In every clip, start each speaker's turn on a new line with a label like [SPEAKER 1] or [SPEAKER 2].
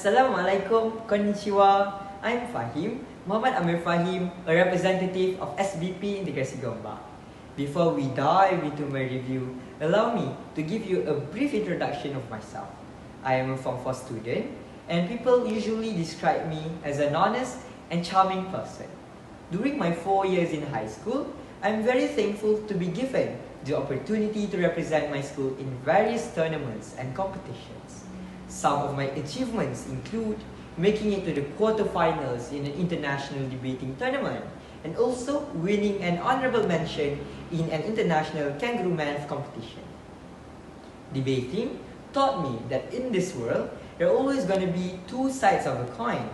[SPEAKER 1] Assalamualaikum, konnichiwa. I'm Fahim, Muhammad Amir Fahim, a representative of SBPI Integrasi Gombak. Before we dive into my review, allow me to give you a brief introduction of myself. I am a Form 4 student, and people usually describe me as an honest and charming person. During my 4 years in high school, I'm very thankful to be given the opportunity to represent my school in various tournaments and competitions. Some of my achievements include making it to the quarterfinals in an international debating tournament and also winning an honorable mention in an international kangaroo math competition. Debating taught me that in this world, there are always going to be two sides of a coin.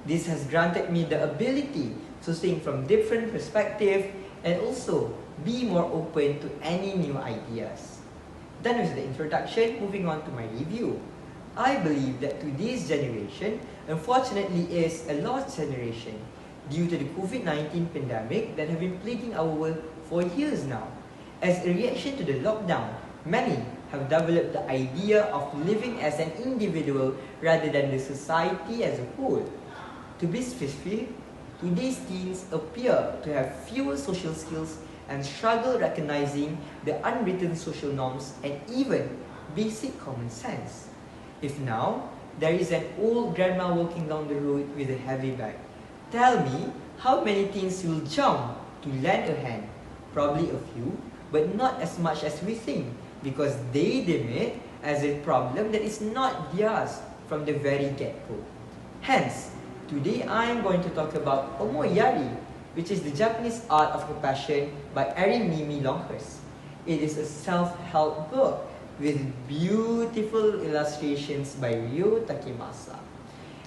[SPEAKER 1] This has granted me the ability to think from different perspectives and also be more open to any new ideas. Done with the introduction, moving on to my review. I believe that today's generation, unfortunately, is a lost generation due to the COVID-19 pandemic that have been plaguing our world for years now. As a reaction to the lockdown, many have developed the idea of living as an individual rather than the society as a whole. To be specific, today's teens appear to have fewer social skills and struggle recognizing the unwritten social norms and even basic common sense. If now, there is an old grandma walking down the road with a heavy bag, tell me how many teens will jump to lend a hand? Probably a few, but not as much as we think, because they deem it as a problem that is not theirs from the very get-go. Hence, today I am going to talk about Omoyari, which is the Japanese Art of Compassion by Erin Mimi Longhurst. It is a self-help book with beautiful illustrations by Ryo Takemasa.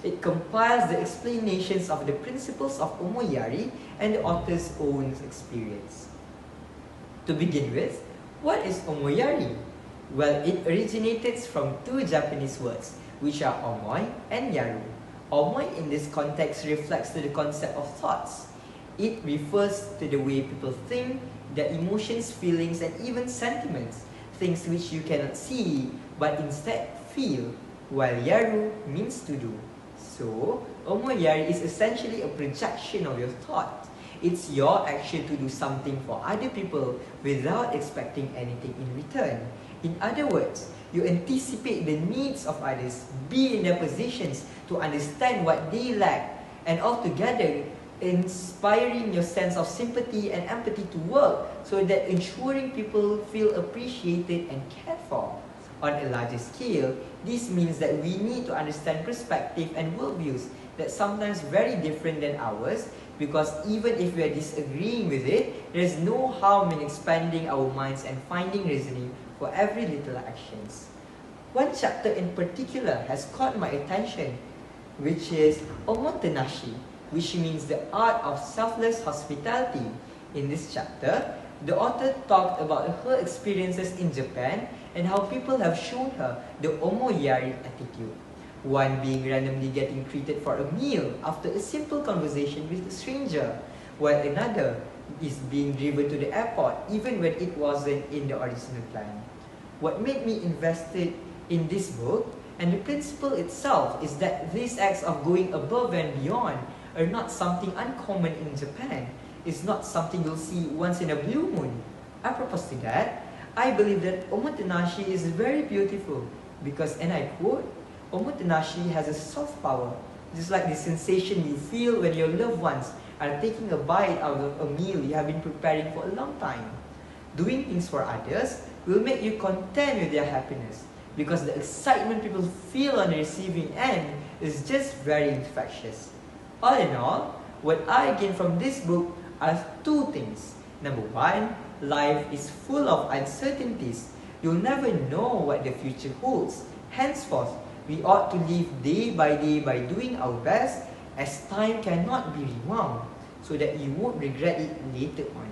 [SPEAKER 1] It compiles the explanations of the principles of Omoyari and the author's own experience. To begin with, what is Omoyari? Well, it originated from two Japanese words, which are omoi and yaru. Omoi in this context reflects to the concept of thoughts. It refers to the way people think, their emotions, feelings, and even sentiments, things which you cannot see but instead feel, while yaru means to do. So, omoyari is essentially a projection of your thought. It's your action to do something for other people without expecting anything in return. In other words, you anticipate the needs of others, be in their positions to understand what they lack, and altogether inspiring your sense of sympathy and empathy to work so that ensuring people feel appreciated and cared for. On a larger scale, this means that we need to understand perspective and worldviews that sometimes very different than ours, because even if we are disagreeing with it, there is no harm in expanding our minds and finding reasoning for every little actions. One chapter in particular has caught my attention, which is Omotenashi, which means the art of selfless hospitality. In this chapter, the author talked about her experiences in Japan and how people have shown her the omoyari attitude. One being randomly getting treated for a meal after a simple conversation with a stranger, while another is being driven to the airport even when it wasn't in the original plan. What made me invested in this book and the principle itself is that these acts of going above and beyond are not something uncommon in Japan. It's not something you'll see once in a blue moon. Apropos to that, I believe that omotenashi is very beautiful because, and I quote, omotenashi has a soft power, just like the sensation you feel when your loved ones are taking a bite out of a meal you have been preparing for a long time. Doing things for others will make you content with their happiness because the excitement people feel on the receiving end is just very infectious. All in all, what I gain from this book are two things. Number one, life is full of uncertainties. You'll never know what the future holds. Henceforth, we ought to live day by doing our best, as time cannot be rewound, so that you won't regret it later on.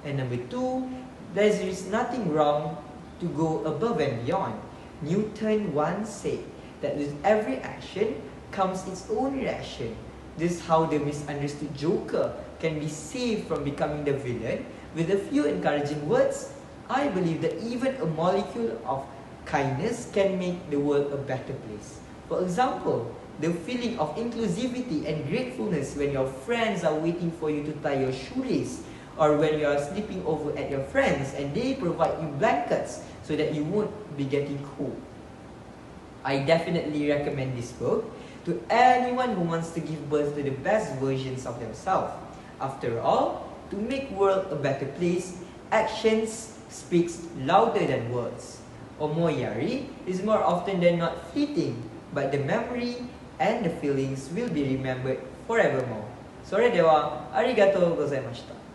[SPEAKER 1] And number two, there is nothing wrong to go above and beyond. Newton once said that with every action comes its own reaction. This is how the misunderstood Joker can be saved from becoming the villain. With a few encouraging words, I believe that even a molecule of kindness can make the world a better place. For example, the feeling of inclusivity and gratefulness when your friends are waiting for you to tie your shoelace, or when you are sleeping over at your friends and they provide you blankets so that you won't be getting cold. I definitely recommend this book to anyone who wants to give birth to the best versions of themselves. After all, to make world a better place, actions speaks louder than words. Omoyari is more often than not fleeting, but the memory and the feelings will be remembered forevermore. それではありがとうございました。